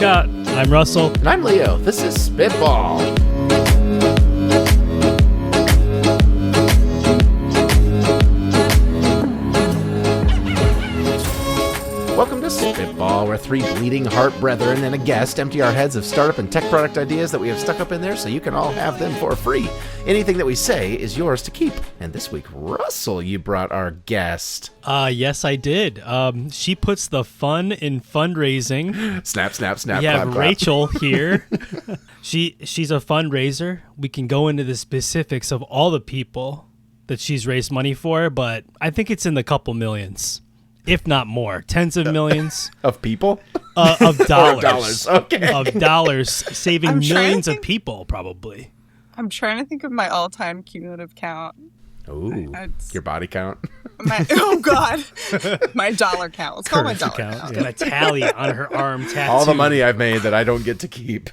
Scott. I'm Russell. And I'm Leo. This is Spitball. Welcome to Spitball, where three bleeding heart brethren and a guest empty our heads of startup and tech product ideas that we have stuck up in there so you can all have them for free. Anything that we say is yours to keep. And this week, Russell, you brought our guest. Yes, I did. She puts the fun in fundraising. Snap, snap, snap. We have clap, clap. Rachel here. She's a fundraiser. We can go into the specifics of all the people that she's raised money for, but I think it's in the couple millions. If not more, tens of millions Of people? of dollars. Dollars, okay. Of dollars, saving millions of people, probably. I'm trying to think of my all-time cumulative count. Ooh, your body count? Oh, God. My dollar count. Let's call it my dollar count. She's got a tally on her arm tattoo. All the money I've made that I don't get to keep.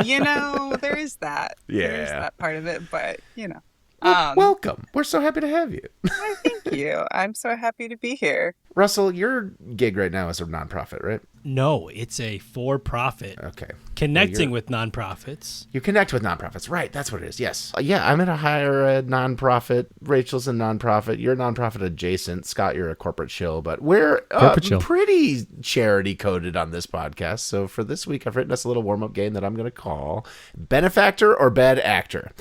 You know, there is that. Yeah. There is that part of it, but, you know. Welcome. We're so happy to have you. Why, thank you. I'm so happy to be here. Russell, your gig right now is a nonprofit, right? No, it's a for-profit. Okay. Connecting with nonprofits. You connect with nonprofits. Right, that's what it is. Yes. Yeah, I'm in a higher ed nonprofit. Rachel's a nonprofit. You're nonprofit adjacent. Scott, you're a corporate shill. But we're pretty charity coded on this podcast. So for this week, I've written us a little warm-up game that I'm going to call Benefactor or Bad Actor.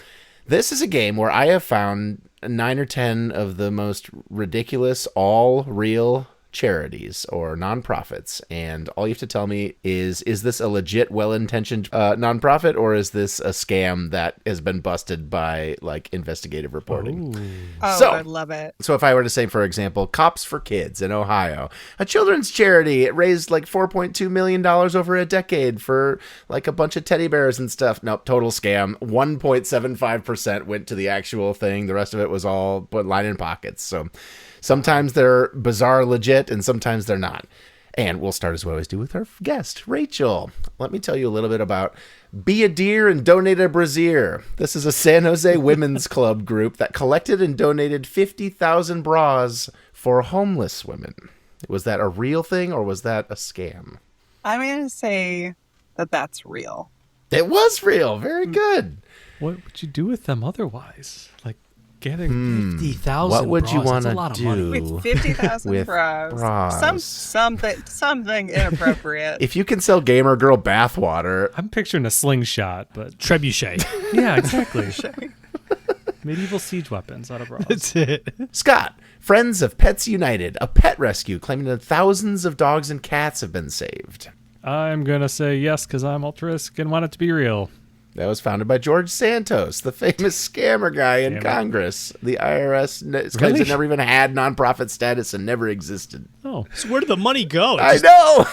This is a game where I have found 9 or 10 of the most ridiculous, all real charities or nonprofits. And all you have to tell me is this a legit, well-intentioned nonprofit, or is this a scam that has been busted by like investigative reporting? Oh, I love it. So if I were to say, for example, Cops for Kids in Ohio, a children's charity, it raised like $4.2 million over a decade for like a bunch of teddy bears and stuff. Nope, total scam. 1.75% went to the actual thing. The rest of it was all put line in pockets. So sometimes they're bizarre legit, and sometimes they're not. And we'll start as we always do with our guest, Rachel. Let me tell you a little bit about Be a Deer and Donate a Brassiere. This is a San Jose women's club group that collected and donated 50,000 bras for homeless women. Was that a real thing, or was that a scam? I'm going to say that that's real. It was real. Very good. What would you do with them otherwise? Like, getting 50,000 What would you want want to do With 50,000 with bras. Something inappropriate. If you can sell gamer girl bathwater, I'm picturing a slingshot, but Trebuchet. yeah, exactly. Medieval siege weapons out of bras. That's it. Scott, Friends of Pets United, a pet rescue claiming that thousands of dogs and cats have been saved. I'm gonna say yes because I'm altruistic and want it to be real. That was founded by George Santos, the famous scammer guy in Congress. The IRS Really? never even had nonprofit status and never existed. Oh, So where did the money go? I know!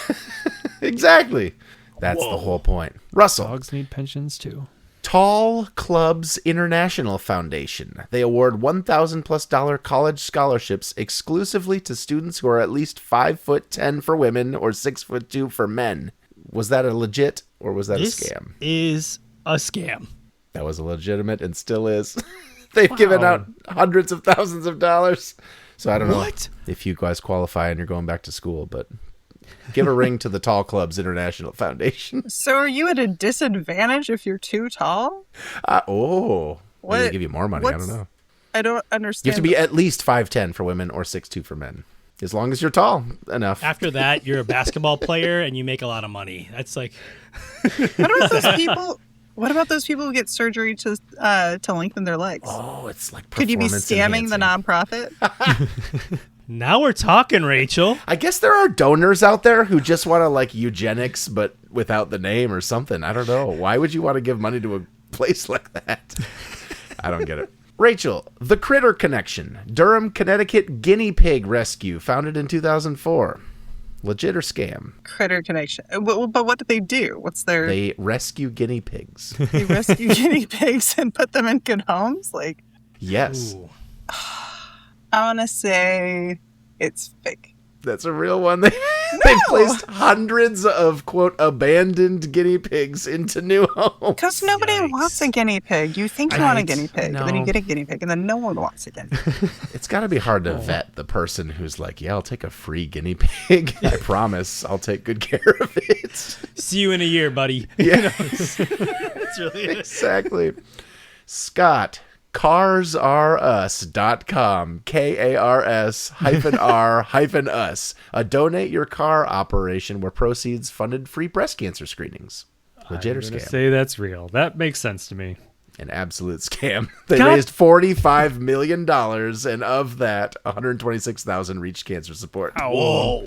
Exactly. That's the whole point. Russell, dogs need pensions too. Tall Clubs International Foundation. They award $1,000+ college scholarships exclusively to students who are at least 5'10" for women or 6'2" for men. Was that a legit, or was that a scam? Is a scam. That was a legitimate and still is. They've given out hundreds of thousands of dollars. So I don't know if you guys qualify and you're going back to school, but give a ring to the Tall Clubs International Foundation. So are you at a disadvantage if you're too tall? Maybe they give you more money. I don't know. I don't understand. You have to be at least 5'10" for women or 6'2" for men. As long as you're tall enough. After that, you're a basketball player and you make a lot of money. That's like... What about those people who get surgery to lengthen their legs? Oh, it's like Could you be performance scamming the enhancing. nonprofit? Now we're talking, Rachel. I guess there are donors out there who just want to like eugenics, but without the name or something. I don't know. Why would you want to give money to a place like that? I don't get it. Rachel, The Critter Connection, Durham, Connecticut guinea pig rescue, founded in 2004. Legit or scam? Critter Connection. But what do they do? They rescue guinea pigs. They rescue guinea pigs and put them in good homes? Like, Yes. Ooh. I want to say it's fake. That's a real one. They've placed hundreds of, quote, abandoned guinea pigs into new homes. Because nobody wants a guinea pig. You think you want a guinea pig, and then you get a guinea pig, and then no one wants a guinea pig. It's got to be hard to vet the person who's like, yeah, I'll take a free guinea pig. I promise I'll take good care of it. See you in a year, buddy. Yeah. That's really it. Exactly. Scott, carsrus.com, KARS-R-us, a donate your car operation where proceeds funded free breast cancer screenings. Legit or I'm gonna scam? say that's real. That makes sense to me. An absolute scam. They God. raised $45 million, and of that, 126,000 reached cancer support. Whoa.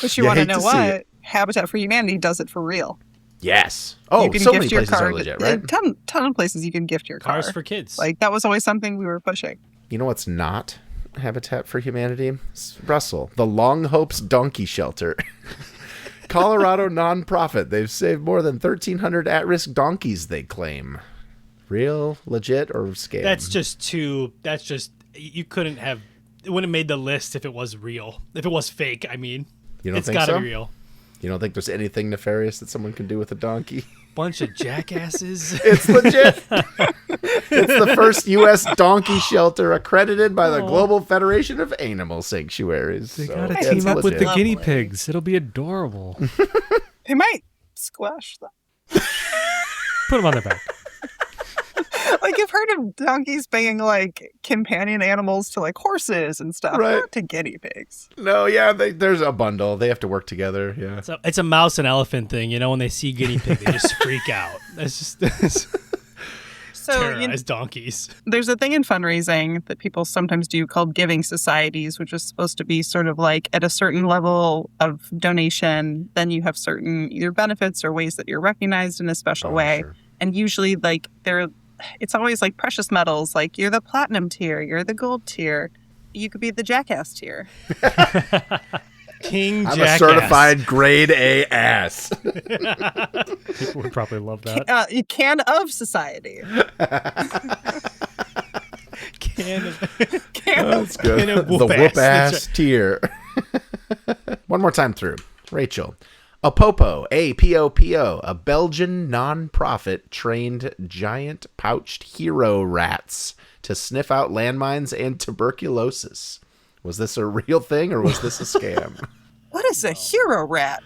But you You want to hate know to see what? it. Habitat for Humanity does it for real. Yes. Oh, You can so gift many your places car. are legit, right? A ton of places you can gift your car. Cars for kids. Like, that was always something we were pushing. You know what's not Habitat for Humanity? It's Russell, the Long Hopes Donkey Shelter. Colorado nonprofit. They've saved more than 1,300 at-risk donkeys, they claim. Real, legit, or scam? That's just you couldn't have, it wouldn't have made the list if it was real. If it was fake, I mean. You don't it's think gotta so? be real. You don't think there's anything nefarious that someone can do with a donkey? Bunch of jackasses. It's legit. It's the first U.S. donkey shelter accredited by the Global Federation of Animal Sanctuaries. They So gotta it's team up with the legit. guinea pigs. It'll be adorable. They might squash them. Put them on their back. Like, I've heard of donkeys being, like, companion animals to, like, horses and stuff. Right. Not to guinea pigs. No, yeah, there's a bundle. They have to work together. Yeah. So it's a mouse and elephant thing, you know. When they see guinea pig, they just freak out. That's So, terrorized donkeys. there's a thing in fundraising that people sometimes do called giving societies, which is supposed to be sort of like at a certain level of donation, then you have certain either benefits or ways that you're recognized in a special way. Sure. And usually, like, it's always like precious metals, like you're the platinum tier, you're the gold tier, you could be the jackass tier. King I'm jackass. a certified grade A ass. People would probably love that. Can of society. Can of, That's good. Can of The whoop whoop ass. ass tier. One more time through. Rachel. Apopo, A-P-O-P-O, a Belgian non-profit trained giant pouched hero rats to sniff out landmines and tuberculosis. Was this a real thing or was this a scam? What is a hero rat?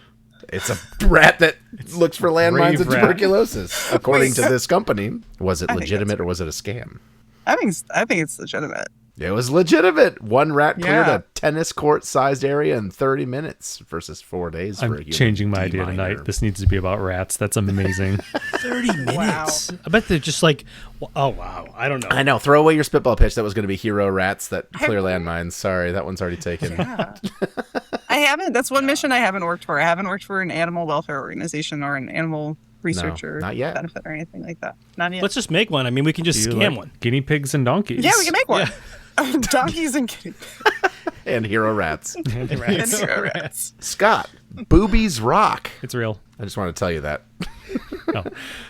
It's a rat that looks for landmines brave and rat. tuberculosis, according to this company. Was it I think legitimate that's or was it a scam? I think it's legitimate. It was legitimate. One rat cleared Yeah. a tennis court-sized area in 30 minutes versus 4 days for a I'm human changing my idea D-minor. tonight. This needs to be about rats. That's amazing. 30 minutes. Wow. I bet they're just like, oh wow, I don't know. I know. Throw away your spitball pitch. That was going to be hero rats that clear landmines. Sorry, that one's already taken. Yeah. I haven't. That's one mission I haven't worked for. I haven't worked for an animal welfare organization or an animal research or not yet. benefit or anything like that. Not yet. Let's just make one. I mean, we can just Do you scam like one. guinea pigs and donkeys. Yeah, we can make one. Donkeys and guinea And hero rats. and hero rats. Scott, Boobies Rock. It's real. I just want to tell you that. Oh.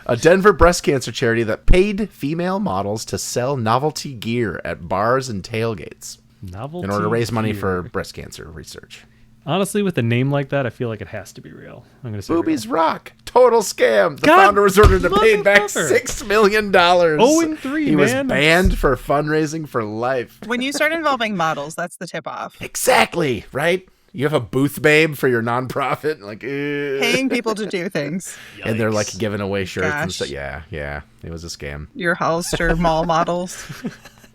A Denver breast cancer charity that paid female models to sell novelty gear at bars and tailgates Novelty in order to raise money gear. for breast cancer research. Honestly, with a name like that, I feel like it has to be real. I'm going to say Boobies Rock. Total scam. The God, founder was ordered to pay back motherfucker. $6 million. 0-3, He was man. banned for fundraising for life. When you start involving models, that's the tip off. Exactly, right? You have a booth babe for your nonprofit, like, Paying people to do things. and they're like Yikes. giving away shirts and Gosh. stuff. Yeah, it was a scam. Your Hollister mall models.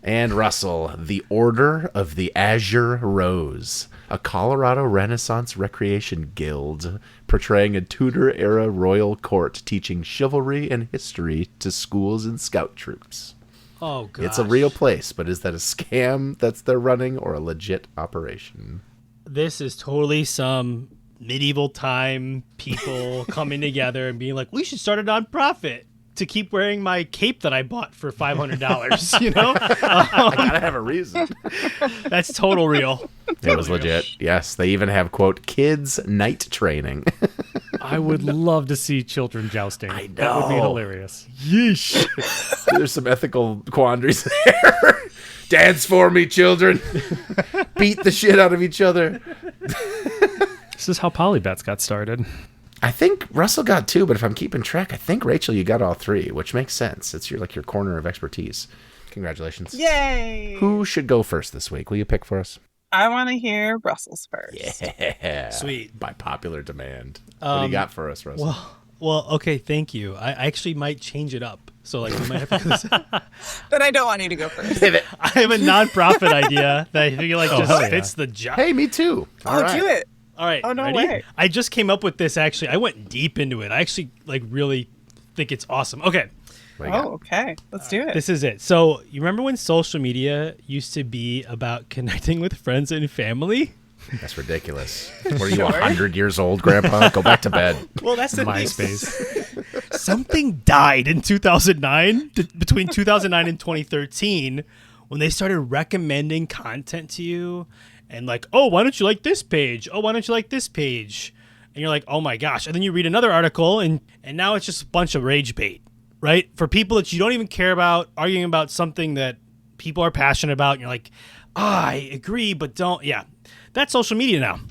And Russell, the Order of the Azure Rose, a Colorado Renaissance recreation guild portraying a Tudor-era royal court teaching chivalry and history to schools and scout troops. Oh god. It's a real place, but is that a scam that's they're running or a legit operation? This is totally some medieval time people coming together and being like, we should start a nonprofit to keep wearing my cape that I bought for $500. You know, I gotta have a reason. that's total real. It was legit. Yes, they even have, quote, kids night training. I would love to see children jousting. I That would be know. hilarious. Yeesh. There's some ethical quandaries there. Dance for me, children. Beat the shit out of each other. This is how polybets got started. I think Russell got 2, but if I'm keeping track, I think Rachel, you got all 3, which makes sense. It's your corner of expertise. Congratulations. Yay! Who should go first this week? Will you pick for us? I want to hear Russell's first. Yeah. Sweet. By popular demand. What do you got for us, Russell? Well, okay, thank you. I actually might change it up. So like we might have to Then I don't want you to go first. I have a nonprofit idea that I feel like just fits the job. Hey, me too. All right. Do it. All right. Oh, no ready? way. I just came up with this actually. I went deep into it. I actually like really think it's awesome. Okay. What do you got? Okay. Let's do it. This is it. So you remember when social media used to be about connecting with friends and family? That's ridiculous. Were you 100 years old, Grandpa? Go back to bed. Well, that's the MySpace. thing. Something died in 2009, between 2009 and 2013, when they started recommending content to you and like, oh, why don't you like this page? Oh, why don't you like this page? And you're like, oh my gosh. And then you read another article and now it's just a bunch of rage bait, right? For people that you don't even care about, arguing about something that people are passionate about. And you're like, I agree, but don't. Yeah. That's social media now.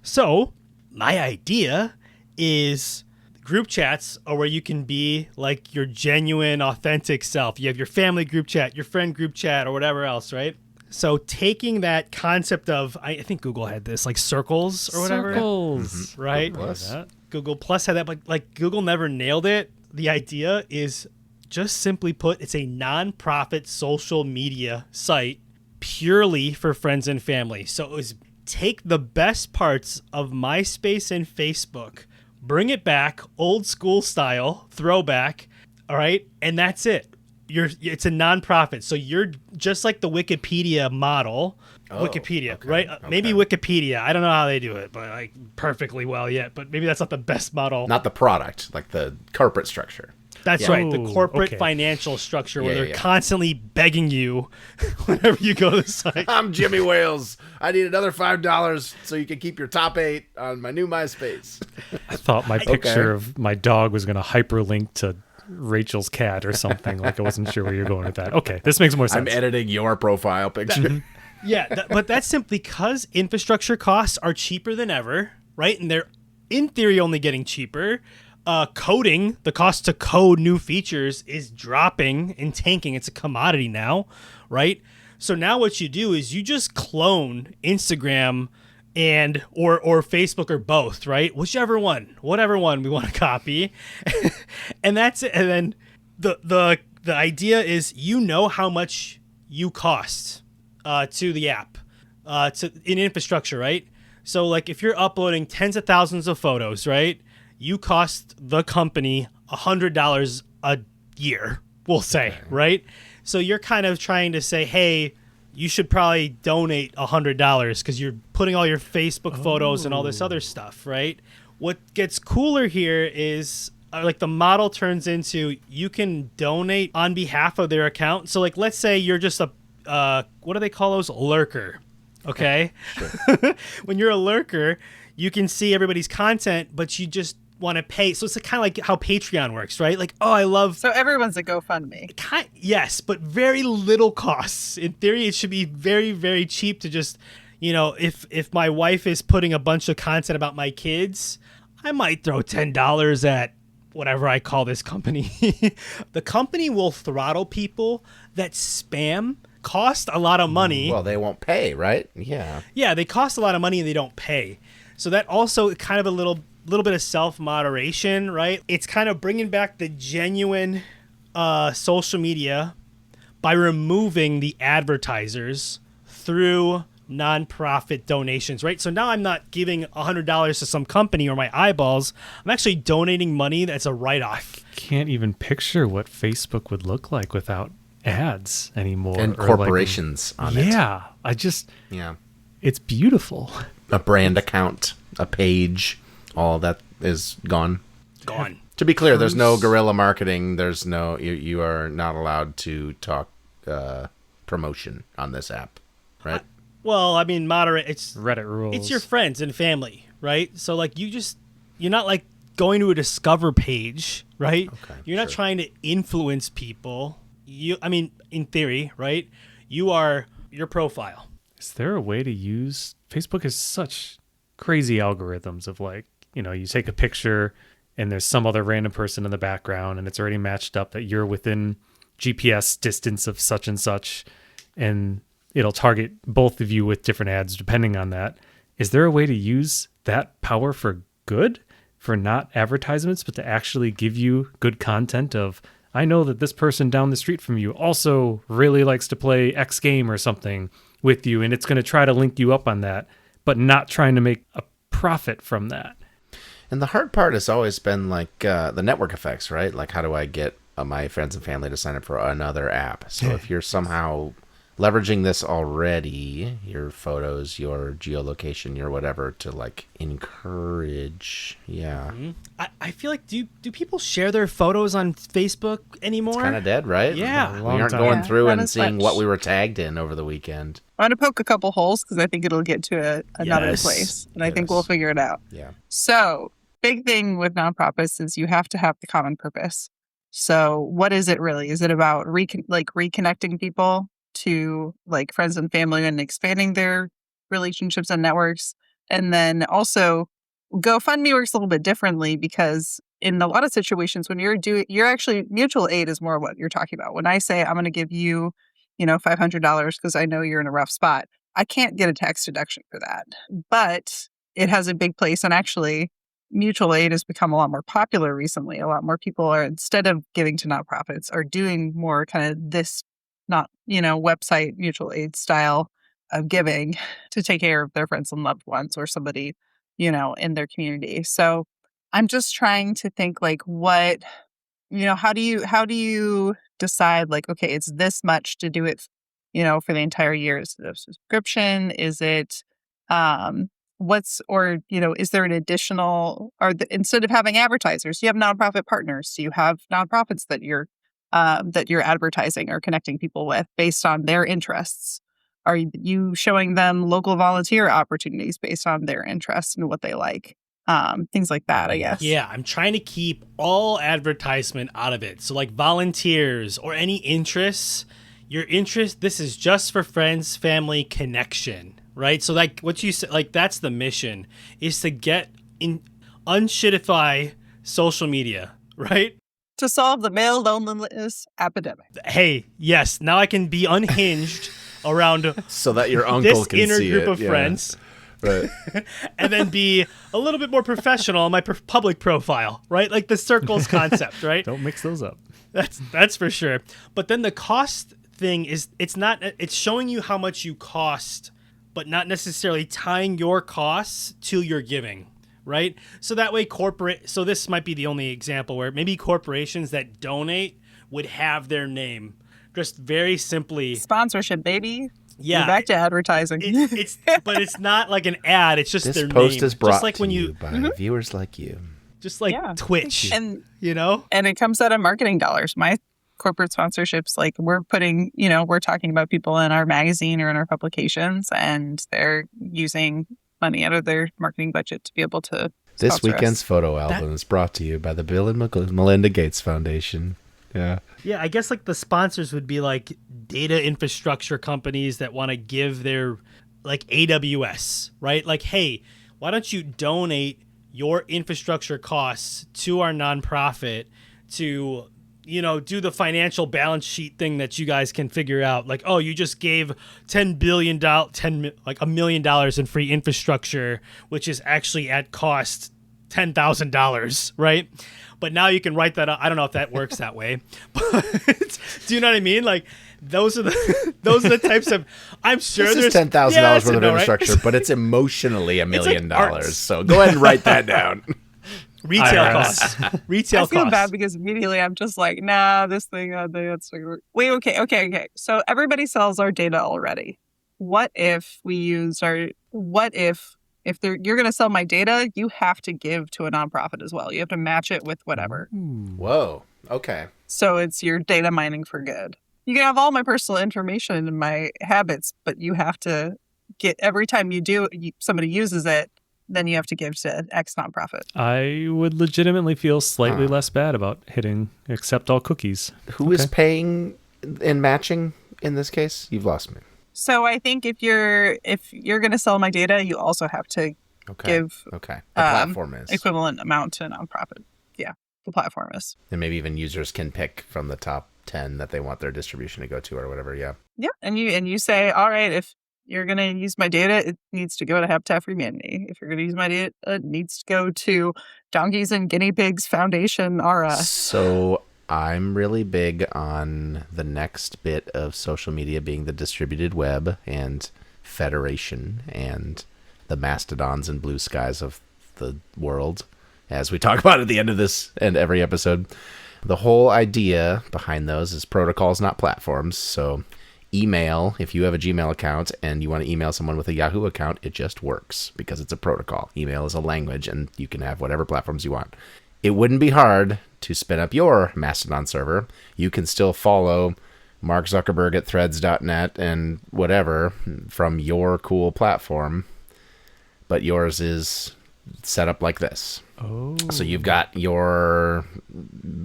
So my idea is group chats are where you can be like your genuine, authentic self. You have your family group chat, your friend group chat, or whatever else, right? So taking that concept of, I think Google had this, like circles or whatever. Circles. Right? Google Plus had that, but like Google never nailed it. The idea is, just simply put, it's a non-profit social media site purely for friends and family. So it was take the best parts of MySpace and Facebook, bring it back, old school style, throwback, all right? And that's it. It's a nonprofit. So you're just like the Wikipedia model. Wikipedia, okay, right? okay. Maybe Wikipedia. I don't know how they do it, but like perfectly well yet. But maybe that's not the best model. Not the product, like the corporate structure. That's Yeah. right. The Ooh, corporate okay. financial structure where Yeah, they're yeah. constantly begging you whenever you go to the site. I'm Jimmy Wales. I need another $5 so you can keep your top 8 on my new MySpace. I thought my picture of my dog was going to hyperlink to Rachel's cat or something. Like I wasn't sure where you're going with that. Okay, this makes more sense. I'm editing your profile picture. Yeah, but that's simply because infrastructure costs are cheaper than ever, right? And they're, in theory, only getting cheaper. Coding, the cost to code new features is dropping and tanking. It's a commodity now, right? So now what you do is you just clone Instagram and or Facebook or both, right? Whatever one we want to copy, and that's it. And then the idea is you know how much you cost to the app in infrastructure, right? So like if you're uploading tens of thousands of photos, right? You cost the company $100 a year, we'll say, right? So you're kind of trying to say, hey, you should probably donate $100 because you're putting all your Facebook photos and all this other stuff, right? What gets cooler here is like the model turns into you can donate on behalf of their account. So like let's say you're just a, what do they call those? Lurker, okay? When you're a lurker, you can see everybody's content, but you just want to pay. So it's kind of like how Patreon works, right? Like, oh, I love... So everyone's a GoFundMe. Yes, but very little costs. In theory, it should be very, very cheap to just, you know, if my wife is putting a bunch of content about my kids, I might throw $10 at whatever I call this company. The company will throttle people that spam, cost a lot of money. Well, they won't pay, right? Yeah. Yeah, they cost a lot of money and they don't pay. So that also kind of a little bit of self-moderation, right? It's kind of bringing back the genuine social media by removing the advertisers through nonprofit donations, right? So now I'm not giving $100 to some company or my eyeballs. I'm actually donating money that's a write-off. Can't even picture what Facebook would look like without ads anymore. And or corporations on it. Yeah, Yeah. it's beautiful. A brand account, a page, all that is gone. Gone. To be clear, there's no guerrilla marketing. There's no, you are not allowed to talk promotion on this app, right? Well, I mean, moderate. It's Reddit rules. It's your friends and family, right? So like you're not like going to a discover page, right? Okay, You're not sure. trying to influence people. I mean, in theory, right? You are your profile. Is there a way to use Facebook? Has such crazy algorithms of like, you know, you take a picture and there's some other random person in the background and it's already matched up that you're within GPS distance of such and such, and it'll target both of you with different ads depending on that. Is there a way to use that power for good, for not advertisements, but to actually give you good content of, I know that this person down the street from you also really likes to play X game or something with you, and it's going to try to link you up on that, but not trying to make a profit from that. And the hard part has always been like the network effects, right? Like, how do I get my friends and family to sign up for another app? So if you're somehow leveraging this already, your photos, your geolocation, your whatever, to like encourage, I feel like do people share their photos on Facebook anymore? It's kind of dead, right? Yeah. We aren't going through and seeing what we were tagged in over the weekend. I'm going to poke a couple holes because I think it'll get to another place, and I think we'll figure it out. Yeah. So, big thing with nonprofits is you have to have the common purpose. So, what is it really? Is it about reconnecting people to like friends and family and expanding their relationships and networks? And then also, GoFundMe works a little bit differently because in a lot of situations when you're actually, mutual aid is more what you're talking about. When I say I'm going to give you, $500 because I know you're in a rough spot, I can't get a tax deduction for that. But it has a big place, and actually mutual aid has become a lot more popular recently. A lot more people are, instead of giving to nonprofits, are doing more kind of this, not, website mutual aid style of giving to take care of their friends and loved ones or somebody, in their community. So I'm just trying to think like what, how do you decide like, okay, it's this much to do it, for the entire year? Is it a subscription? Is it, is there an additional, instead of having advertisers, you have nonprofit partners. Do you have nonprofits that you're advertising or connecting people with based on their interests? Are you showing them local volunteer opportunities based on their interests and what they like? Things like that, I guess. Yeah, I'm trying to keep all advertisement out of it. So like volunteers or any interests, this is just for friends, family, connection, right? So like what you said, like that's the mission, is to get in, unshitify social media, right? To solve the male loneliness epidemic. Hey, yes, now I can be unhinged around so that your uncle this can inner see group it. of friends. Right. And then be a little bit more professional on my public profile, right? Like the circles concept, right? Don't mix those up. That's for sure. But then the cost thing is, it's showing you how much you cost, but not necessarily tying your costs to your giving, right? So that way so this might be the only example where maybe corporations that donate would have their name just very simply. Sponsorship, baby. Yeah. We're back to advertising. But it's not like an ad. It's just this their name. post is brought just like when to you by viewers like you. Just like Twitch, and it comes out of marketing dollars. My corporate sponsorships, like we're putting, we're talking about people in our magazine or in our publications, and they're using money out of their marketing budget to be able to. This weekend's photo album is brought to you by the Bill and Melinda Gates Foundation. Yeah. Yeah, I guess like the sponsors would be like data infrastructure companies that want to give their like AWS, right? Like, hey, why don't you donate your infrastructure costs to our nonprofit to, do the financial balance sheet thing that you guys can figure out. Like, oh, you just gave $1 million in free infrastructure, which is actually at cost $10,000, right? But now you can write that up. I don't know if that works that way, but do you know what I mean? Like those are the types of. I'm sure this there's is $10,000 worth of infrastructure, right? But it's emotionally $1 million. So go ahead and write that down. Retail costs. I feel bad because immediately I'm just like, nah, this thing. That's wait, okay. So everybody sells our data already. What if we use our? What if you're going to sell my data, you have to give to a nonprofit as well. You have to match it with whatever. Whoa. Okay. So it's your data mining for good. You can have all my personal information and my habits, but you have to get every time somebody uses it, then you have to give to X nonprofit. I would legitimately feel slightly less bad about hitting accept all cookies. Who is paying and matching in this case? You've lost me. So I think if you're going to sell my data, you also have to give the platform is equivalent amount to a nonprofit. Yeah, the platform is. And maybe even users can pick from the top 10 that they want their distribution to go to or whatever. Yeah. Yeah, and you say, all right, if you're going to use my data, it needs to go to Habitat for Humanity. If you're going to use my data, it needs to go to Donkeys and Guinea Pigs Foundation, ARA. So I'm really big on the next bit of social media being the distributed web and federation and the mastodons and blue skies of the world, as we talk about at the end of this and every episode. The whole idea behind those is protocols, not platforms. So email, if you have a Gmail account and you want to email someone with a Yahoo account, it just works because it's a protocol. Email is a language and you can have whatever platforms you want. It wouldn't be hard to spin up your Mastodon server. You can still follow Mark Zuckerberg at threads.net and whatever from your cool platform, but yours is set up like this. Oh. So you've got your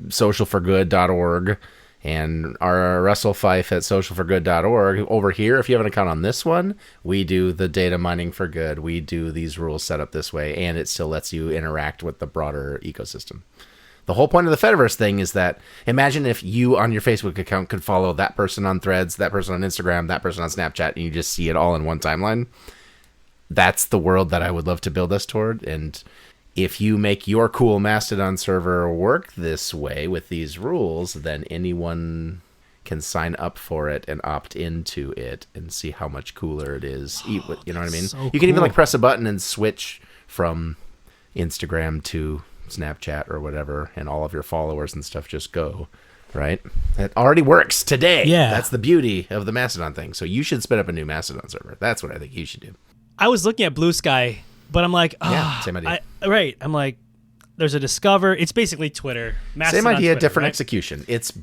socialforgood.org and our Russell Fife at socialforgood.org. Over here, if you have an account on this one, we do the data mining for good. We do these rules set up this way, and it still lets you interact with the broader ecosystem. The whole point of the Fediverse thing is that imagine if you on your Facebook account could follow that person on Threads, that person on Instagram, that person on Snapchat, and you just see it all in one timeline. That's the world that I would love to build us toward. And if you make your cool Mastodon server work this way with these rules, then anyone can sign up for it and opt into it and see how much cooler it is. You know what I mean? So you can even cool. like press a button and switch from Instagram to Snapchat or whatever, and all of your followers and stuff just go, right? It already works today. Yeah. That's the beauty of the Mastodon thing. So you should spin up a new Mastodon server. That's what I think you should do. I was looking at Blue Sky, but I'm like, Yeah, same idea. Right. I'm like, there's a Discover. It's basically Twitter. Same idea, Twitter, different right? execution. It's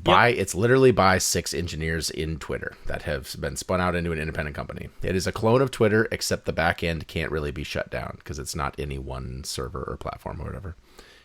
literally by 6 engineers in Twitter that have been spun out into an independent company. It is a clone of Twitter, except the back end can't really be shut down because it's not any one server or platform or whatever.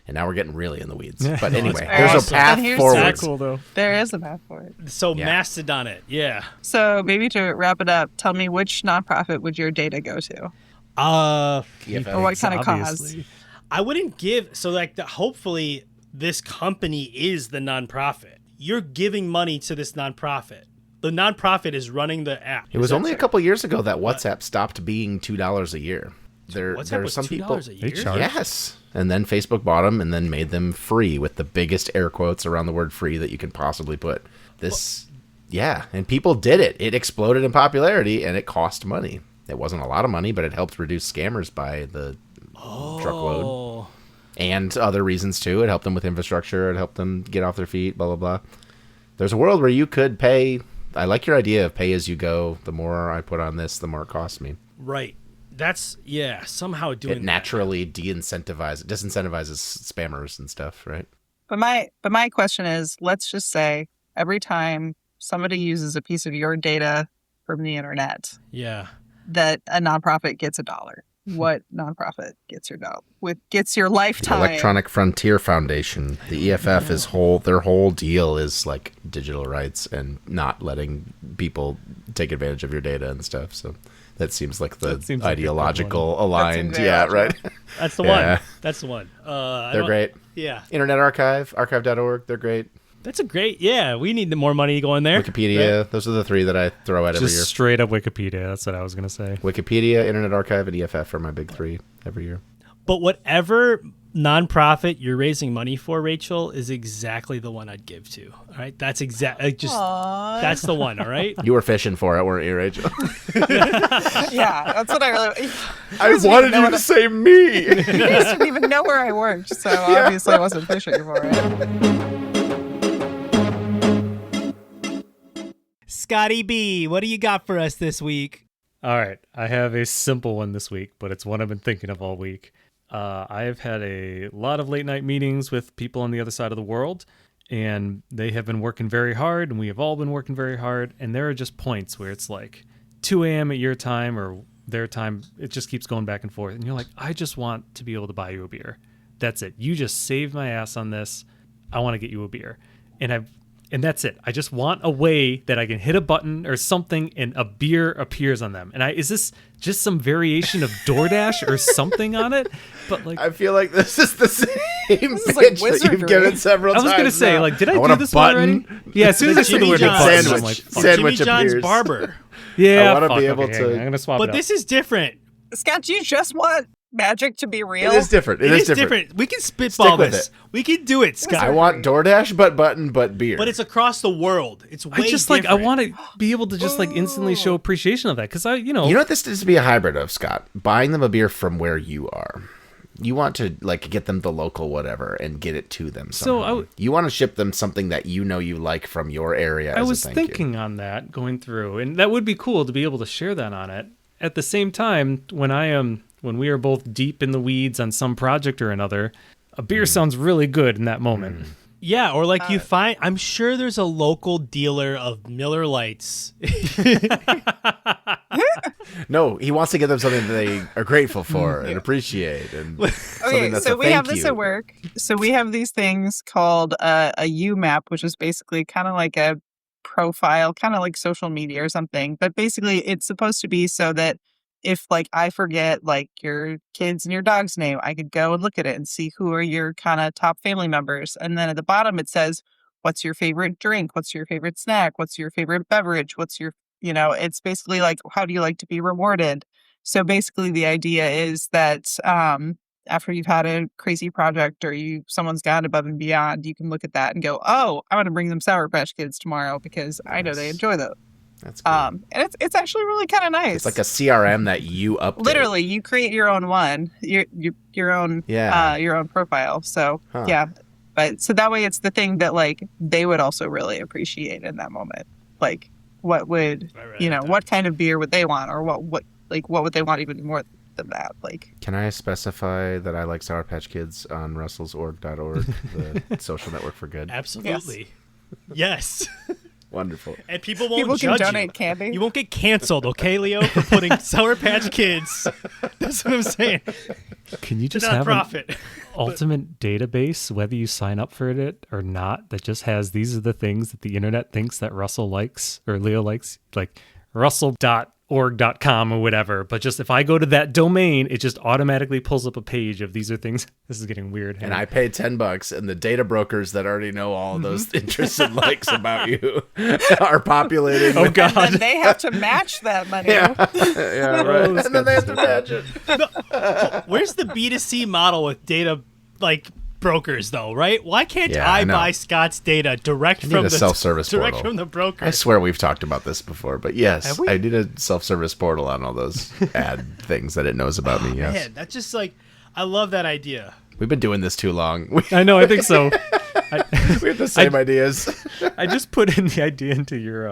And now we're getting really in the weeds. But anyway, very there's a awesome. path And here's forward. That's cool, though. There is a path for it. So Yeah. Mastodon it. Yeah. So maybe to wrap it up, tell me which nonprofit would your data go to? EFF. Or what kind of cause? Obviously. I wouldn't give. So like, hopefully this company is the nonprofit. You're giving money to this nonprofit. The nonprofit is running the app. It was only a couple years ago that WhatsApp stopped being $2 a year. There WhatsApp are was some $2 people. a year. They charge. Yes. And then Facebook bought them and then made them free with the biggest air quotes around the word free that you can possibly put. Yeah. And people did it. It exploded in popularity and it cost money. It wasn't a lot of money, but it helped reduce scammers by the truckload. Oh. And other reasons too. It helped them with infrastructure. It helped them get off their feet, blah, blah, blah. There's a world where you could pay. I like your idea of pay as you go. The more I put on this, the more it costs me. Right. That's somehow doing It naturally disincentivizes spammers and stuff, right? But my question is, let's just say every time somebody uses a piece of your data from the internet, that. Yeah. that a nonprofit gets $1. What nonprofit gets your dollar? Gets your lifetime? Electronic Frontier Foundation. The EFF is their whole deal is like digital rights and not letting people take advantage of your data and stuff. So that seems like the That seems like a good ideological aligned. very Yeah, logical. right. That's the Yeah. one. That's the one. They're great. Yeah. Internet Archive, archive.org. They're great. That's a great. Yeah. We need more money going there. Wikipedia. Right? Those are the 3 that I throw out every Just year. straight up Wikipedia. That's what I was going to say. Wikipedia, Internet Archive, and EFF are my big 3 every year. But whatever nonprofit you're raising money for, Rachel, is exactly the one I'd give to. All right. That's that's the one. All right. You were fishing for it, weren't you, Rachel? Yeah, that's what I really. I wanted you to say me. You guys didn't even know where I worked, so obviously I wasn't fishing for it. Scotty B, what do you got for us this week? All right. I have a simple one this week, but it's one I've been thinking of all week. I've had a lot of late night meetings with people on the other side of the world, and they have been working very hard, and we have all been working very hard. And there are just points where it's like 2 a.m. at your time or their time. It just keeps going back and forth. And you're like, I just want to be able to buy you a beer. That's it. You just saved my ass on this. I want to get you a beer. And And that's it. I just want a way that I can hit a button or something and a beer appears on them. And is this just some variation of DoorDash or something on it? But like, I feel like this is the same is pitch like that you've wizardry. given several I was times. going to say, now. like, did I want do a this one already? button. Yeah, as soon as I said the Jimmy word John's button, I'm sandwich. like, fuck. Sandwich Jimmy John's appears. barber. Yeah, I wanna fuck, be able okay, to- hang on, I'm going to swap But it up. this is different. Scott, do you just want magic to be real? It is different. It is different. We can spitball Stick with this. it. We can do it, Scott. I want DoorDash, but button, but beer. But it's across the world. It's way I just different. like, I want to be able to just like instantly show appreciation of that. Because You know what this needs to be a hybrid of, Scott? Buying them a beer from where you are. You want to like get them the local whatever and get it to them. Somehow. You want to ship them something that you know you like from your area. I as was a thank you. thinking on that going through, and that would be cool to be able to share that on it. At the same time, when we are both deep in the weeds on some project or another, a beer sounds really good in that moment. Yeah, or like you find, I'm sure there's a local dealer of Miller Lights. No, he wants to get them something that they are grateful for and appreciate, and something Okay, that's so a we thank have this you. at work. So we have these things called a U map, which is basically kind of like a profile, kind of like social media or something. But basically, it's supposed to be so that if like I forget like your kids and your dog's name, I could go and look at it and see who are your kind of top family members. And then at the bottom it says, what's your favorite drink? What's your favorite snack? What's your favorite beverage? What's your, it's basically like, how do you like to be rewarded? So basically the idea is that after you've had a crazy project or someone's gone above and beyond, you can look at that and go, oh, I'm going to bring them Sour Patch Kids tomorrow because I know they enjoy those. That's cool. And it's actually really kind of nice. It's like a CRM that you update. Literally, you create your own one, your own your own profile. So yeah, but so that way it's the thing that like they would also really appreciate in that moment. Like, what would what kind of beer would they want, or what would they want even more than that? Like, Can I specify that I like Sour Patch Kids on russelsorg.org, the social network for good? Absolutely. Yes. Wonderful. And people won't people can judge donate you. candy. You won't get canceled, okay, Leo, for putting Sour Patch Kids. That's what I'm saying. Can you It's a just have an nonprofit. ultimate database, whether you sign up for it or not, that just has these are the things that the internet thinks that Russell likes or Leo likes, like russell.org.com or whatever. But just if I go to that domain, it just automatically pulls up a page of these are things. This is getting weird. And I pay $10, and the data brokers that already know all of those interests and likes about you are populating. Oh God. And then they have to match that money. Yeah, right. Oh, And then they have to match it. Where's the B2C model with data like brokers though, right? Why can't Yeah, I I know. buy Scott's data direct I need from a the self-service direct portal. from the broker? I swear we've talked about this before, but yes, Have we? I need a self-service portal on all those ad things that it knows about me. Yes, Man, that's just like I love that idea. we've been doing this too long. We I know. I think so. have the same ideas. I just put in the idea into your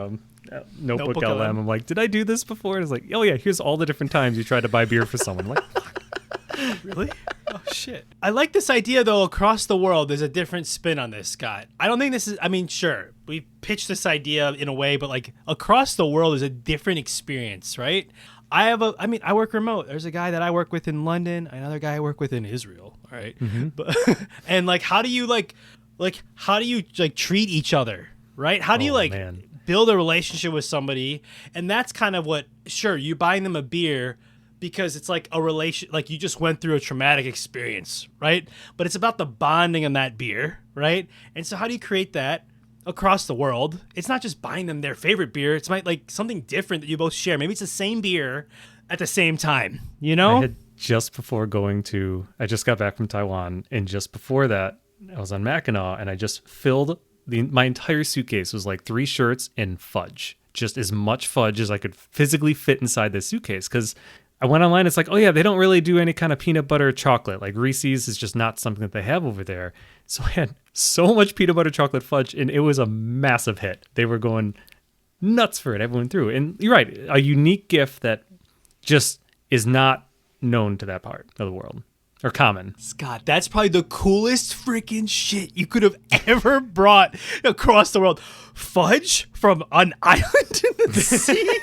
notebook Notebook LM. LM. I'm like, did I do this before? And it's like, oh yeah, here's all the different times you tried to buy beer for someone. I'm like, Really? Oh shit. I like this idea though. Across the world, there's a different spin on this, Scott. I don't think this is. I mean, sure, we pitched this idea in a way, but like across the world is a different experience, right? I work remote. There's a guy that I work with in London, another guy I work with in Israel. All right, but and like, how do you treat each other, right? How do you man. build a relationship with somebody? And that's kind of what. Sure, you buying them a beer because it's like a relation, like you just went through a traumatic experience, right? But it's about the bonding on that beer, right? And so how do you create that across the world? It's not just buying them their favorite beer. It's like something different that you both share. Maybe it's the same beer at the same time, you know? I had just before I just got back from Taiwan, and just before that, I was on Mackinac, and I just filled my entire suitcase was like 3 shirts and fudge, just as much fudge as I could physically fit inside this suitcase. Because I went online, it's like, oh yeah, they don't really do any kind of peanut butter chocolate. Like Reese's is just not something that they have over there. So I had so much peanut butter chocolate fudge, and it was a massive hit. They were going nuts for it. Everyone threw. And you're right, a unique gift that just is not known to that part of the world or common. Scott, that's probably the coolest freaking shit you could have ever brought across the world. Fudge from an island in the sea?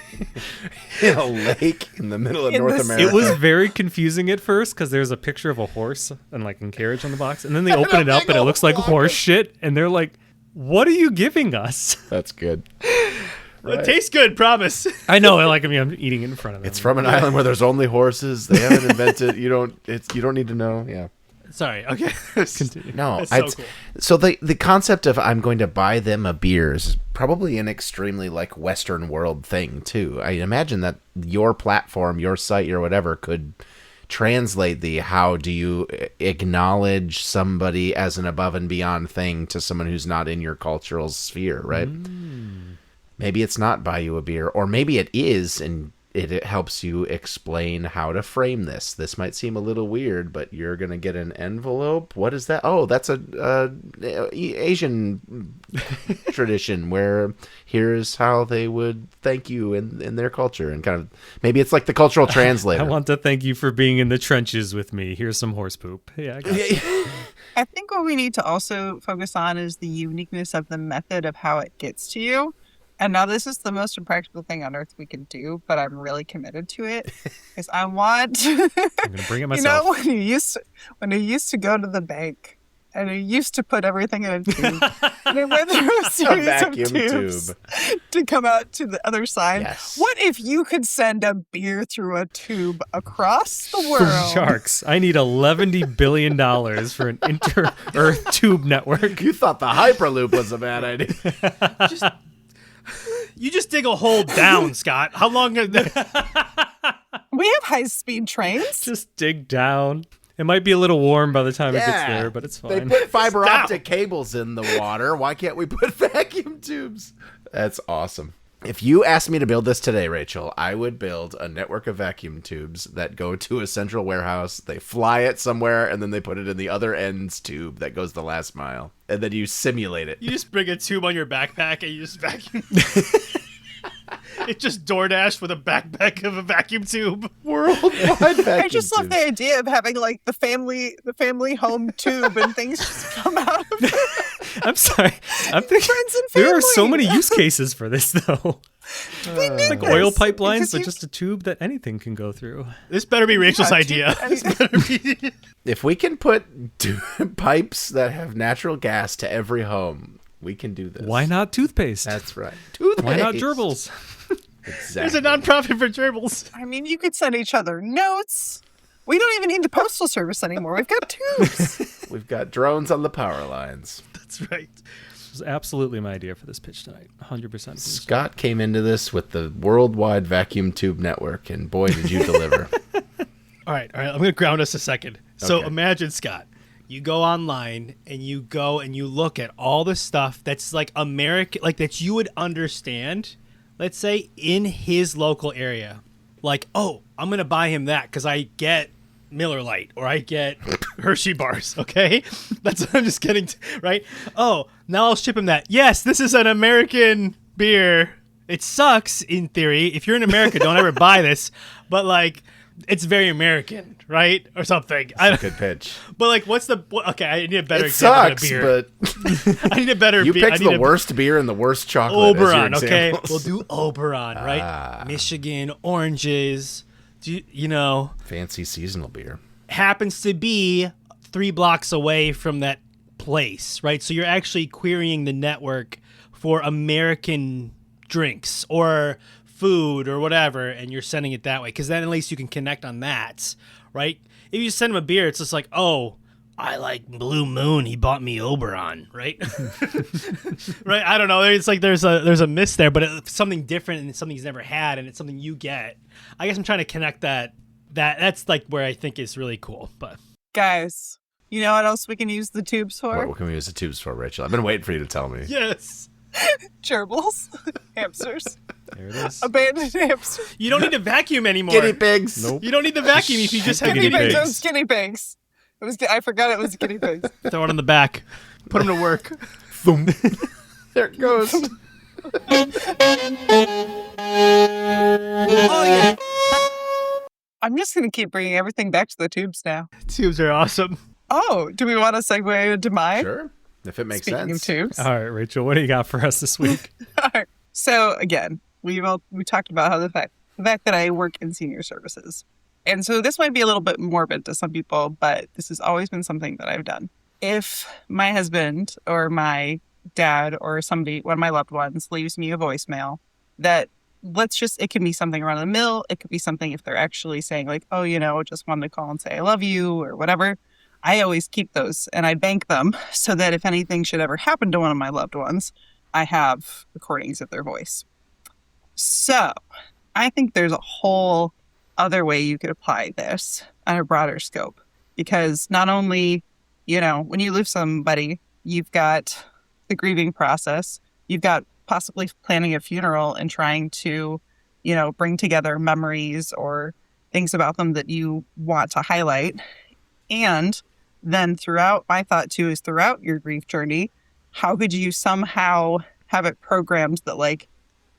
In a lake in the middle of In North the- America. It was very confusing at first because there's a picture of a horse and like in carriage on the box, and then they open it up and it looks like horse shit, and they're like, What are you giving us? That's good. It tastes good, promise. I know. I'm eating it in front of them. It's from an island where there's only horses. They haven't invented. You don't need to know. Yeah. Sorry. Okay. Continue. No, That's so cool. so the concept of I'm going to buy them a beer is probably an extremely like Western world thing too. I imagine that your platform, your site, or whatever could translate the how do you acknowledge somebody as an above and beyond thing to someone who's not in your cultural sphere, right? Maybe it's not buy you a beer, or maybe it is, and it helps you explain how to frame this. This might seem a little weird, but you're going to get an envelope. What is that? Oh, that's a Asian tradition where here's how they would thank you in their culture, and kind of maybe it's like the cultural translator. I want to thank you for being in the trenches with me. Here's some horse poop. Yeah, I got you. I think what we need to also focus on is the uniqueness of the method of how it gets to you. And now this is the most impractical thing on earth we can do, but I'm really committed to it. Is I want I'm gonna bring it myself. You know, when you used to go to the bank and you used to put everything in a tube, and it went through a series vacuum of tubes to come out to the other side. Yes. What if you could send a beer through a tube across the world? Sharks. I need $11 billion for an inter-Earth tube network. You thought the Hyperloop was a bad idea. You just dig a hole down, Scott. How long? We have high-speed trains. Just dig down. It might be a little warm by the time it gets there, but it's They fine. put fiber optic cables in the water. Why can't we put vacuum tubes? That's awesome. If you asked me to build this today, Rachel, I would build a network of vacuum tubes that go to a central warehouse. They fly it somewhere, and then they put it in the other end's tube that goes the last mile. And then you simulate it. You just bring a tube on your backpack and you just vacuum. It's just DoorDash with a backpack of a vacuum tube. Worldwide vacuum I just love tubes. the idea of having like the family home tube and things just come out of it. I'm sorry. I'm thinking Friends and there are so family. many use cases for this, though. We need Like this, oil pipelines, because but you- just a tube that anything can go through. This better be Rachel's Yeah, idea. tube- This better be. If we can put pipes that have natural gas to every home, we can do this. Why not toothpaste? That's right. Toothpaste. Why not gerbils? Exactly. There's a nonprofit for gerbils. I mean, you could send each other notes. We don't even need the postal service anymore. We've got tubes. We've got drones on the power lines. That's right. This was absolutely my idea for this pitch tonight. 100%. Scott came into this with the worldwide vacuum tube network, and boy, did you deliver. All right. I'm going to ground us a second. So Okay. imagine, Scott, you go online and you go and you look at all the stuff that's like American, like that you would understand, let's say, in his local area. Like, oh, I'm going to buy him that because I get Miller Lite or I get Hershey bars, okay? That's what I'm just getting to, right? Oh, now I'll ship him that. Yes, this is an American beer. It sucks in theory. If you're in America, don't ever buy this. But like, it's very American, right? Or something. Good pitch. But like, okay, I need a better It example sucks, of beer. but I need a better you beer. I picked need the a worst beer and the worst chocolate. Oberon, as your okay? examples. We'll do Oberon, right? Michigan, oranges, you know, Fancy seasonal beer. happens to be 3 blocks away from that place, right? So you're actually querying the network for American drinks or food or whatever, and you're sending it that way because then at least you can connect on that, right? If you just send him a beer, it's just like, oh, I like Blue Moon. He bought me Oberon, right? Right? I don't know. It's like there's a miss there, but it's something different and it's something he's never had, and it's something you get. I guess I'm trying to connect that's like where I think is really cool. But Guys, you know what else we can use the tubes for? What can we use the tubes for, Rachel? I've been waiting for you to tell me. yes, Gerbils. Hamsters. There it is. Abandoned hamsters. you don't need to vacuum anymore. Guinea pigs. Nope. You don't need the vacuum if you just have Guinea guinea pigs. pigs. It was guinea pigs. I forgot it was guinea pigs. Throw it on the back. Put them to work. There it goes. Oh, yeah. I'm just going to keep bringing everything back to the tubes now. Tubes are awesome. Oh, do we want to segue into mine? Sure. If it makes Speaking sense. of tubes. All right, Rachel, what do you got for us this week? All right. So again, we talked about how the fact that I work in senior services. And so this might be a little bit morbid to some people, but this has always been something that I've done. If my husband or my dad or somebody, one of my loved ones, leaves me a voicemail, that it can be something around the mill. It could be something if they're actually saying like, oh, just wanted to call and say I love you or whatever. I always keep those and I bank them so that if anything should ever happen to one of my loved ones, I have recordings of their voice. So I think there's a whole other way you could apply this on a broader scope, because not only, when you lose somebody, you've got the grieving process, you've got possibly planning a funeral and trying to, bring together memories or things about them that you want to highlight. And then my thought too is throughout your grief journey, how could you somehow have it programmed that like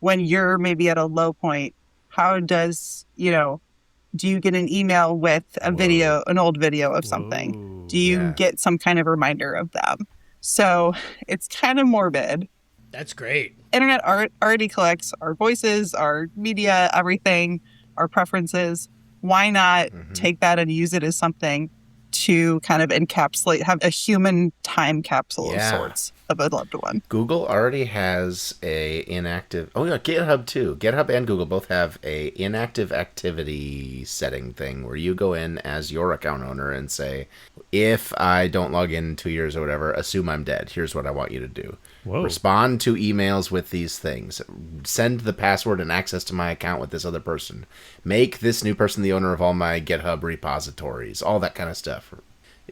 when you're maybe at a low point, how does, do you get an email with a video, an old video of something? Whoa. Do you get some kind of reminder of them? So it's kind of morbid. That's great. Internet already collects our voices, our media, everything, our preferences. Why not take that and use it as something to kind of encapsulate, have a human time capsule of sorts of a loved one? Google already has a inactive. Oh yeah, GitHub too. GitHub and Google both have a inactive activity setting thing where you go in as your account owner and say, if I don't log in in 2 years or whatever, assume I'm dead. Here's what I want you to do. Whoa. Respond to emails with these things. Send the password and access to my account with this other person. Make this new person the owner of all my GitHub repositories. All that kind of stuff.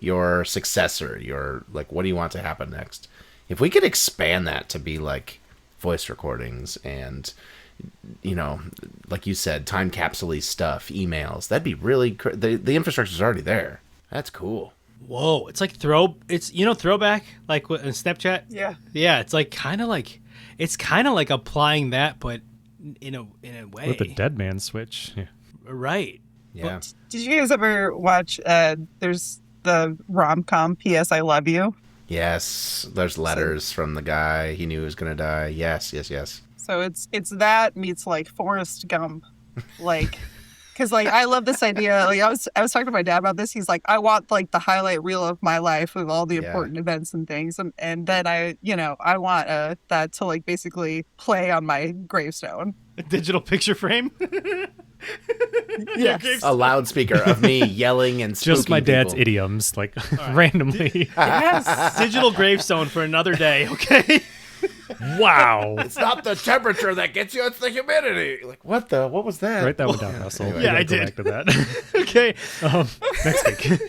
Your successor. Your, like, what do you want to happen next? If we could expand that to be like voice recordings and, like you said, time capsule-y stuff, emails, that'd be really the infrastructure's already there. That's cool. Whoa, it's like throwback, like in Snapchat. Yeah, it's like kind of like applying that, but in a way With the dead man switch. Yeah. right. Yeah. Did you guys ever watch? There's the rom-com P.S. I Love You. Yes, there's letters from the guy he knew he was gonna die. Yes. So it's that meets like Forrest Gump, like. Because like I love this idea. Like I was talking to my dad about this. He's like, I want like the highlight reel of my life with all the important events and things, and then I want that to like basically play on my gravestone. A digital picture frame. Yes. A loudspeaker of me yelling and spooking Just my dad's people. idioms, like randomly. Yes. Digital gravestone for another day. Okay. Wow. It's not the temperature that gets you; it's the humidity. Like what was that? Write that one down, Russell. Anyway. Yeah, gotta I go did. back to that. Okay. Next week.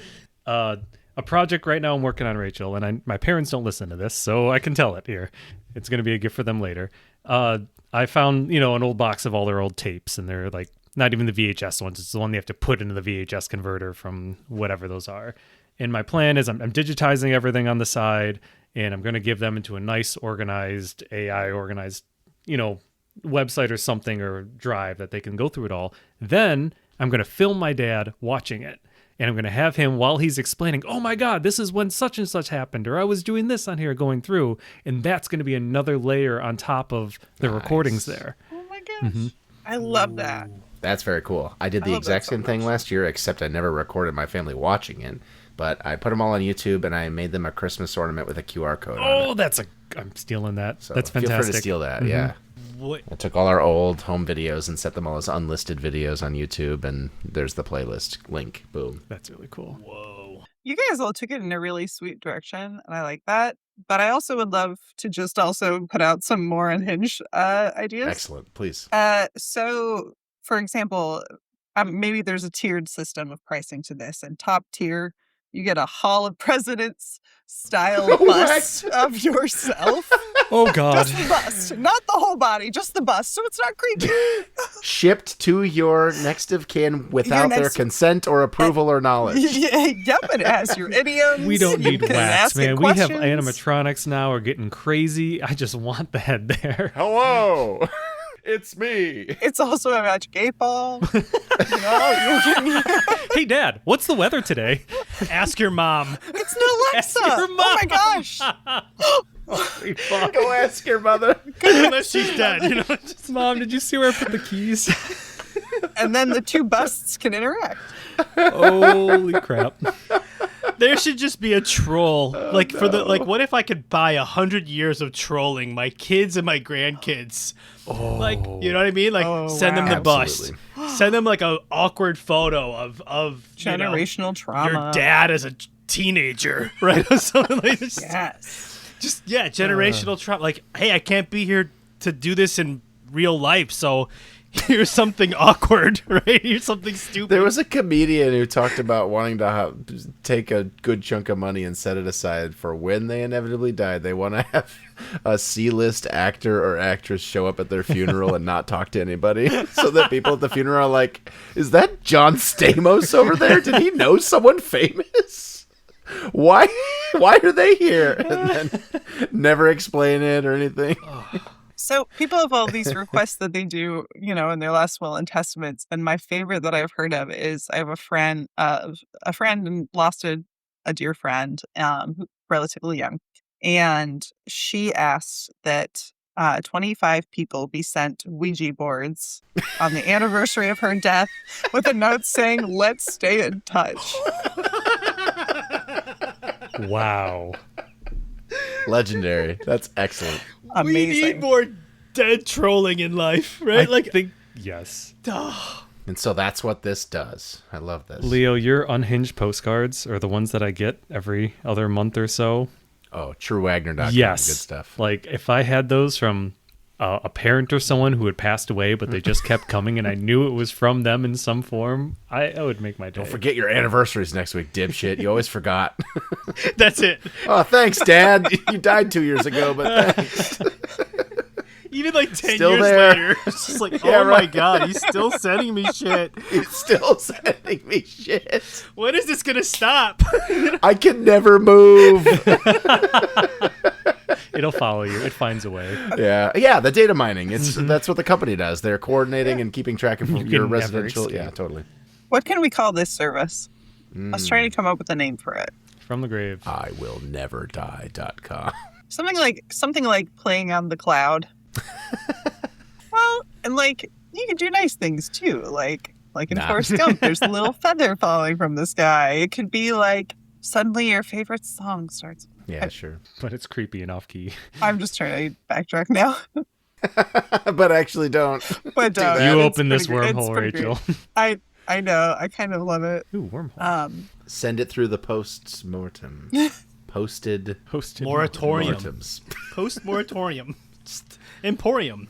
A project right now I'm working on, Rachel, and my parents don't listen to this, so I can tell it here. It's going to be a gift for them later. I found, an old box of all their old tapes, and they're like not even the VHS ones. It's the one they have to put into the VHS converter from whatever those are. And my plan is I'm digitizing everything on the side, and I'm going to give them into a nice organized, AI organized, website or something or drive that they can go through it all. Then I'm going to film my dad watching it. And I'm going to have him, while he's explaining, oh my God, this is when such and such happened, or I was doing this on here going through. And that's going to be another layer on top of the recordings there. Oh my gosh. I love that. That's very cool. I did the love exact that so same thing much. last year, except I never recorded my family watching it. But I put them all on YouTube, and I made them a Christmas ornament with a QR code on it. I'm stealing that. So That's feel fantastic. free to steal that, yeah. What? I took all our old home videos and set them all as unlisted videos on YouTube, and there's the playlist link. Boom. That's really cool. Whoa. You guys all took it in a really sweet direction, and I like that. But I also would love to just also put out some more unhinged ideas. Excellent. Please. So, for example, maybe there's a tiered system of pricing to this, and top tier, you get a Hall of Presidents style bust of yourself. Oh, God. Just the bust, not the whole body, just the bust, so it's not creepy. Shipped to your next of kin without their consent or approval or knowledge. Yep, it has your idioms. We don't you need can wax, ask it man. We have questions. animatronics now are getting crazy. I just want the head there. Hello. It's me. It's also a Magic 8 Ball. You can... Hey, Dad, what's the weather today? Ask your mom. It's an Alexa. Ask your mom. Oh my gosh. Go ask your mother. Unless she's dead, Just, Mom, did you see where I put the keys? And then the two busts can interact. Holy crap. There should just be a troll. What if I could buy 100 years of trolling my kids and my grandkids? Like, you know what I mean? Like, send them the bust. Send them like a awkward photo of generational trauma. Your dad as a teenager, right? Or something like this. Yes. Just generational trauma. Like, hey, I can't be here to do this in real life, so here's something awkward, right? Here's something stupid. There was a comedian who talked about wanting to take a good chunk of money and set it aside for when they inevitably die. They want to have a C-list actor or actress show up at their funeral and not talk to anybody, so that people at the funeral are like, is that John Stamos over there? Did he know someone famous? Why are they here? And then never explain it or anything. So people have all these requests that they do, in their last will and testaments. And my favorite that I've heard of is I have a friend lost a dear friend, relatively young. And she asked that 25 people be sent Ouija boards on the anniversary of her death with a note saying, "Let's stay in touch." Wow. Legendary. That's excellent. Amazing. We need more dead trolling in life, right? I think yes. And so that's what this does. I love this. Leo, your unhinged postcards are the ones that I get every other month or so. Oh, truewagner.com. Yes. Good stuff. Like, if I had those from a parent or someone who had passed away, but they just kept coming and I knew it was from them in some form, I would make my day. Don't forget your anniversaries next week, dipshit. You always forgot. That's it. Oh, thanks, Dad. You died 2 years ago, but thanks. Even like 10 Still years there. later, it's just like, Yeah, oh my right. God, he's still sending me shit. He's still sending me shit. When is this gonna stop? I can never move. It'll follow you. It finds a way. Yeah, the data mining. That's what the company does. They're coordinating and keeping track of your never residential. escape. Yeah, totally. What can we call this service? I was trying to come up with a name for it. From the grave. I will never die.com. Something like playing on the cloud. Well, and like you can do nice things too, like in Forrest Gump, there's a little feather falling from the sky. It could be like suddenly your favorite song starts. Yeah, sure. But it's creepy and off key. I'm just trying to backtrack now. But actually don't. But don't. You It's open this pretty good. It's wormhole, pretty Rachel. great. I know. I kind of love it. Ooh, wormhole. Send it through the postmortem. Posted Hosted Moratorium. mortems. Post-moratorium. Emporium.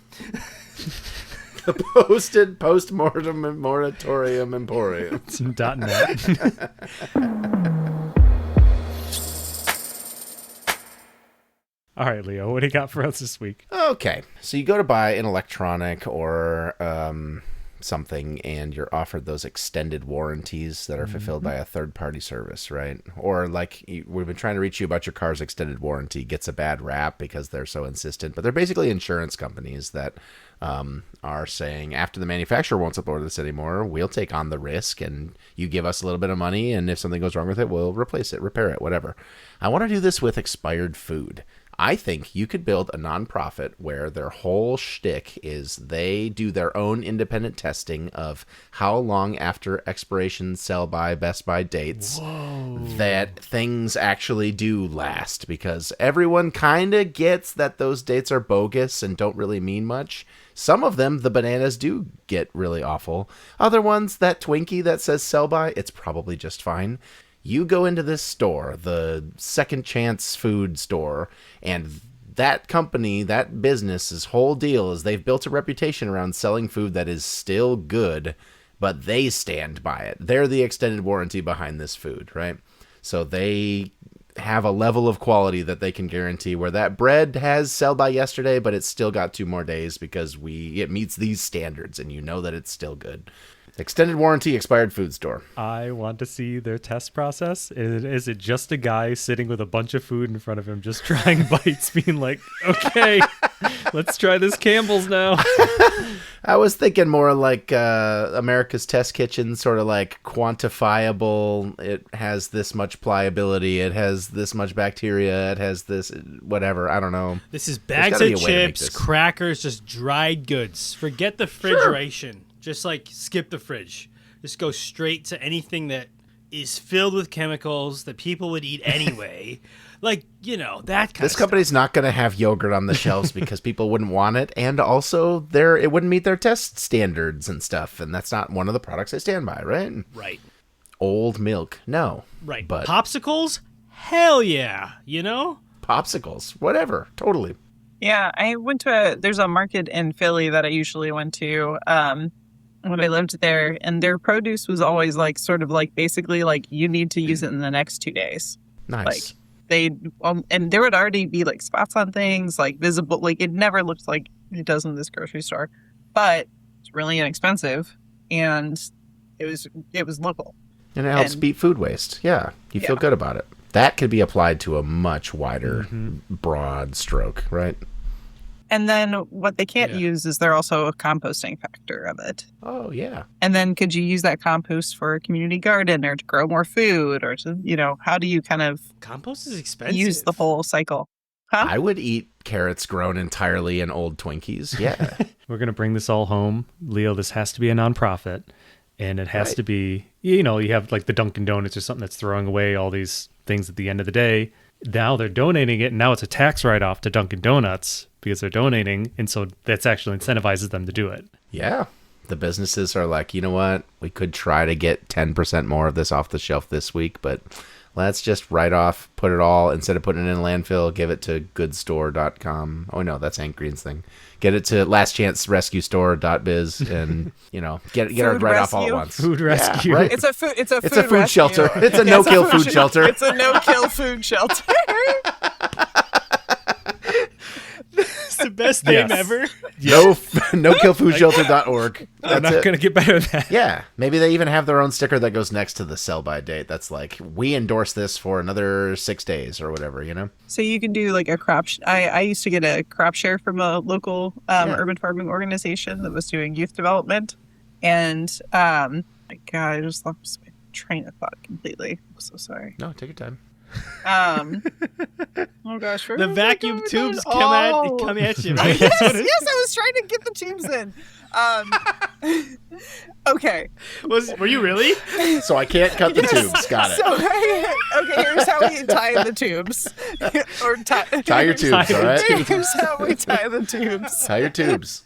The posted postmortem moratorium emporium. It's .net. All right, Leo, what do you got for us this week? Okay, so you go to buy an electronic or something, and you're offered those extended warranties that are fulfilled by a third-party service, right? Or like we've been trying to reach you about your car's extended warranty gets a bad rap because they're so insistent, but they're basically insurance companies that are saying after the manufacturer won't support this anymore, we'll take on the risk, and you give us a little bit of money, and if something goes wrong with it, we'll replace it, repair it, whatever. I want to do this with expired food. I think you could build a nonprofit where their whole shtick is they do their own independent testing of how long after expiration sell-by, best-by dates that things actually do last, because everyone kind of gets that those dates are bogus and don't really mean much. Some of them, the bananas, do get really awful. Other ones, that Twinkie that says sell-by, it's probably just fine. You go into this store, the Second Chance food store, and that company, that business's whole deal is they've built a reputation around selling food that is still good, but they stand by it. They're the extended warranty behind this food, right? So they have a level of quality that they can guarantee where that bread has sell by yesterday, but it's still got 2 more days because it meets these standards, and you know that it's still good. Extended warranty, expired food store. I want to see their test process. Is it just a guy sitting with a bunch of food in front of him, just trying bites, being like, okay, let's try this Campbell's now? I was thinking more like America's Test Kitchen, sort of like quantifiable. It has this much pliability. It has this much bacteria. It has this whatever. I don't know. This is There's bags gotta be of a way to make chips, this. crackers, just dried goods. Forget the refrigeration. Just like skip the fridge. Just go straight to anything that is filled with chemicals that people would eat anyway. Like, that kind of This company's not going to have yogurt on the shelves because people wouldn't want it, and also it wouldn't meet their test standards and stuff, and that's not one of the products they stand by, right? Right. Old milk, no. Right. But popsicles? Hell yeah, popsicles, whatever, totally. Yeah, I went to there's a market in Philly that I usually went to when I lived there, and their produce was always like sort of like basically like you need to use it in the next 2 days. Nice. Like and there would already be like spots on things, like visible, like it never looked like it does in this grocery store, but it's really inexpensive, and it was local. And it helps beat food waste. Yeah, you feel good about it. That could be applied to a much wider, broad stroke, right? And then what they can't use is they're also a composting factor of it. Oh, yeah. And then could you use that compost for a community garden or to grow more food or to, how do you kind of compost is expensive. Use the whole cycle? Huh? I would eat carrots grown entirely in old Twinkies. Yeah. We're going to bring this all home. Leo, this has to be a nonprofit. And it has to be, you have like the Dunkin' Donuts or something that's throwing away all these things at the end of the day. Now they're donating it, and now it's a tax write-off to Dunkin' Donuts because they're donating, and so that's actually incentivizes them to do it. Yeah. The businesses are like, you know what? We could try to get 10% more of this off the shelf this week, but let's just write off, put it all, instead of putting it in a landfill, give it to goodstore.com. Oh, no, that's Hank Green's thing. Get it to lastchancerescuestore.biz and, get our write-off all at once. Food rescue. Yeah, right? It's a food food shelter. It's a no-kill food shelter. It's a no-kill food shelter. It's the best name ever. NoKillFoodShelter.org. I'm not going to get better than that. Yeah. Maybe they even have their own sticker that goes next to the sell-by date. That's like, we endorse this for another 6 days or whatever, So you can do like a crop. I used to get a crop share from a local urban farming organization that was doing youth development. And my God, I just lost my train of thought completely. I'm so sorry. No, take your time. Oh gosh, The vacuum tubes come at you. Right? Yes, I was trying to get the tubes in. Okay. Were you really? So I can't cut the tubes. Got it. So, okay, here's how we tie the tubes. Or tie your tubes, all right? Here's how we tie the tubes. Tie your tubes.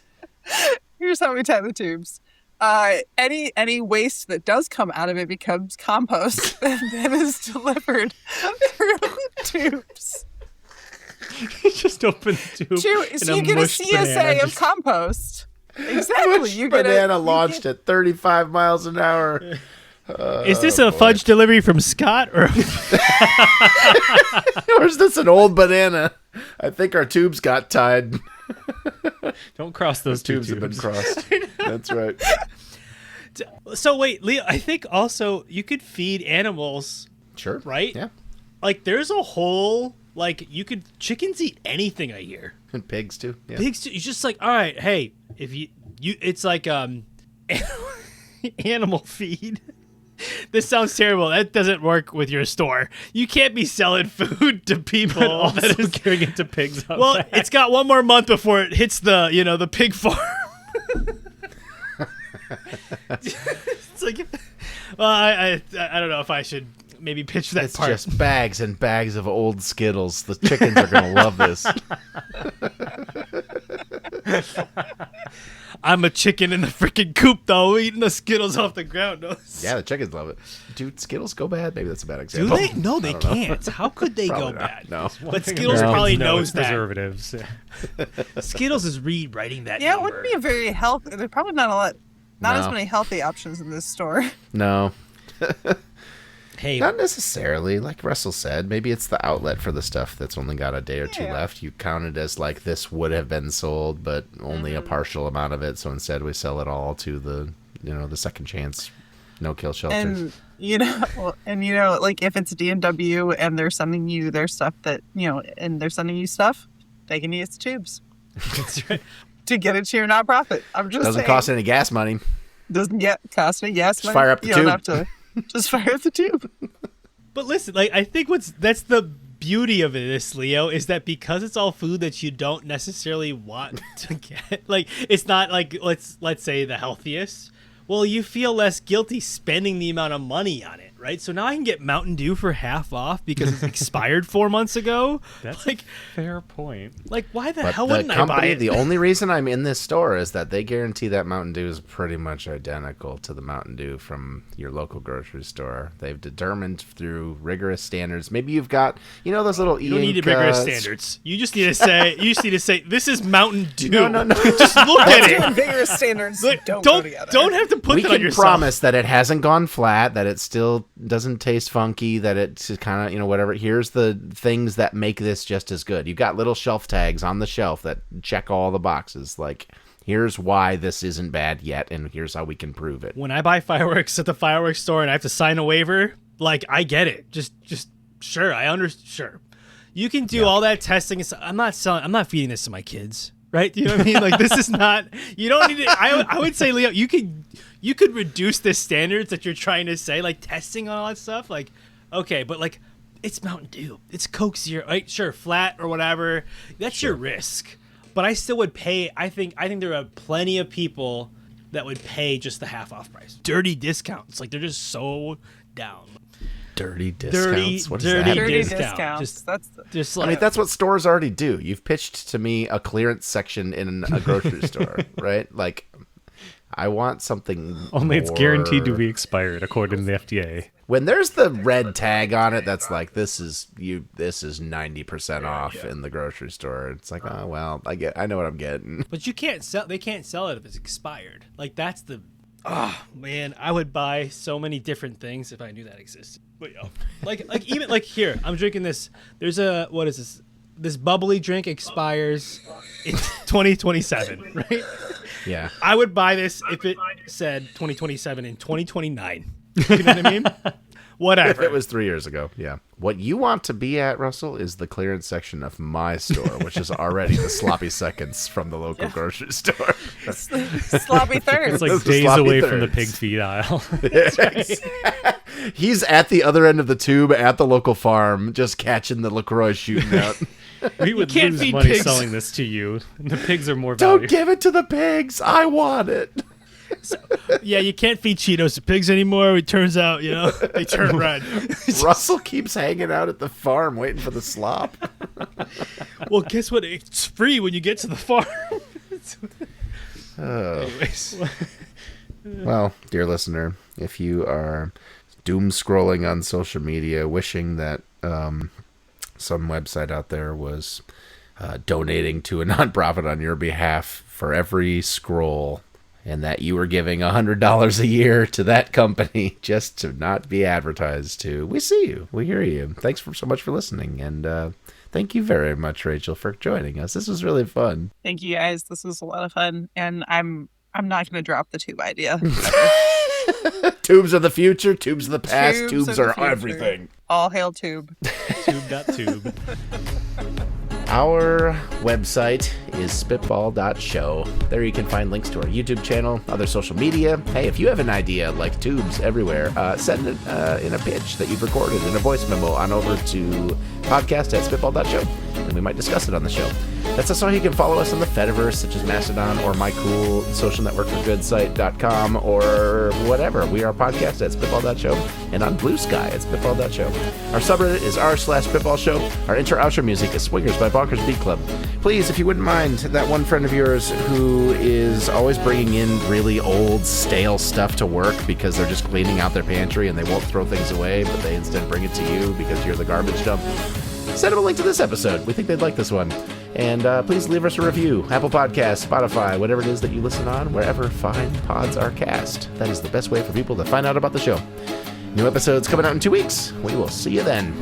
Here's how we tie the tubes. Any waste that does come out of it becomes compost and then is delivered through tubes. You just open the tube. So you get a CSA of compost. Exactly. You get banana launched at 35 miles an hour. Is this a fudge delivery from Scott or or is this an old banana? I think our tubes got tied. Don't cross those tubes have been crossed. That's right. So wait, Leo, I think also you could feed animals. Sure. Right? Yeah. Like there's a whole chickens eat anything, I hear. And pigs too. Yeah. Pigs too. You're just like, all right, hey, if you it's like animal feed. This sounds terrible. That doesn't work with your store. You can't be selling food to people. But also giving it to pigs. Well, back. It's got one more month before it hits the pig farm. It's like, well, I don't know if I should maybe pitch that it's part. It's just bags and bags of old Skittles. The chickens are going to love this. I'm a chicken in the freaking coop, though, eating the Skittles off the ground. Yeah, the chickens love it. Dude, Skittles go bad? Maybe that's a bad example. Do they? No, they can't. How could they go bad? No. But Skittles probably knows that. Preservatives. Skittles is rewriting that Yeah, number. it wouldn't be a very healthy. There's probably not as many healthy options in this store. No. Hey, not necessarily. Like Russell said, maybe it's the outlet for the stuff that's only got a day or two left. You count it as like this would have been sold, but only a partial amount of it. So instead, we sell it all to the second chance no-kill shelters. And like if it's D&W and they're sending you their stuff and they're sending you stuff, they can use the tubes. That's right. To get it to your nonprofit. I'm just doesn't saying. cost any gas money. Doesn't cost any gas money. Fire up the you tube. Don't have to. Just fire up the tube. But listen, like I think that's the beauty of this, Leo, is that because it's all food that you don't necessarily want to get, like it's not like let's say the healthiest. Well, you feel less guilty spending the amount of money on it, right? So now I can get Mountain Dew for half off because it's expired 4 months ago. That's like, a fair point. like why the But hell the wouldn't I buy company, it? the only reason I'm in this store is that they guarantee that Mountain Dew is pretty much identical to the Mountain Dew from your local grocery store. They've determined through rigorous standards. Maybe you've got, those little You don't need rigorous standards. You just need to say, this is Mountain Dew. No. Just look at it. Vigorous standards Look, don't go together. Don't have to put We that on can yourself. promise that it hasn't gone flat, that it still doesn't taste funky, that it's kind of, whatever. Here's the things that make this just as good. You've got little shelf tags on the shelf that check all the boxes. Like, here's why this isn't bad yet, and here's how we can prove it. When I buy fireworks at the fireworks store and I have to sign a waiver, like, I get it. Just sure, I understand. Sure. You can do all that testing. I'm not feeding this to my kids. Right? You know what I mean? Like, this is not, you don't need to, I would say, Leo, you could reduce the standards that you're trying to say, like testing on all that stuff. Like, okay, but like, it's Mountain Dew. It's Coke Zero. Right? Sure, flat or whatever. That's your risk. But I still would pay. I think there are plenty of people that would pay just the half off price. Dirty discounts. Like, they're just so down. Dirty discounts. What is that? Dirty discount. discounts. Just I like, mean, that's what stores already do. You've pitched to me a clearance section in a grocery store, right? Like, I want something Only it's more- guaranteed to be expired according to the FDA. When there's the red tag on it, that's like, this is 90% off in the grocery store. It's like, oh well, I know what I'm getting. but you can't sell. They can't sell it if it's expired. Like, that's the. Oh man, I would buy so many different things if I knew that existed. But yo, like even like here, I'm drinking this. There's a what is this? This bubbly drink expires in 2027, right? Yeah. I would buy this if it said 2027 and 2029. You know what I mean? Whatever. If it was 3 years ago, yeah. What you want to be at, Russell, is the clearance section of my store, which is already the sloppy seconds from the local grocery store. Sloppy thirds. It's like Those are days sloppy away from the thirds. pig feed aisle. He's at the other end of the tube at the local farm, just catching the LaCroix shooting out. We would can't lose feed money pigs. selling this to you. The pigs are more Don't valuable. give it to the pigs. I want it. Yeah, you can't feed Cheetos to pigs anymore. It turns out, they turn red. Russell keeps hanging out at the farm waiting for the slop. Well, guess what? It's free when you get to the farm. Anyways. Well, dear listener, if you are doom scrolling on social media, wishing that some website out there was donating to a nonprofit on your behalf for every scroll, and that you were giving $100 a year to that company just to not be advertised to, we see you. We hear you. Thanks so much for listening. And thank you very much, Rachel, for joining us. This was really fun. Thank you guys. This was a lot of fun, and I'm not going to drop the tube idea. Tubes are the future. Tubes are the past. Tubes Tubes are the are future. everything. All hail tube. Tube.tube. Our website is spitball.show. There you can find links to our YouTube channel, other social media. Hey, if you have an idea, like tubes everywhere, send it in a pitch that you've recorded in a voice memo on over to podcast@spitball.show, and we might discuss it on the show. That's also how you can follow us on the Fediverse, such as Mastodon or my cool social network for good site.com or whatever. We are podcast@spitball.show and on Blue Sky at spitball.show. Our subreddit is r/spitballshow. Our intro-outro music is Swingers by Bonkers Beat Club. Please, if you wouldn't mind, that one friend of yours who is always bringing in really old, stale stuff to work because they're just cleaning out their pantry and they won't throw things away, but they instead bring it to you because you're the garbage dump, send them a link to this episode. We think they'd like this one. And please leave us a review. Apple Podcasts, Spotify, whatever it is that you listen on, wherever fine pods are cast. That is the best way for people to find out about the show. New episodes coming out in 2 weeks. We will see you then.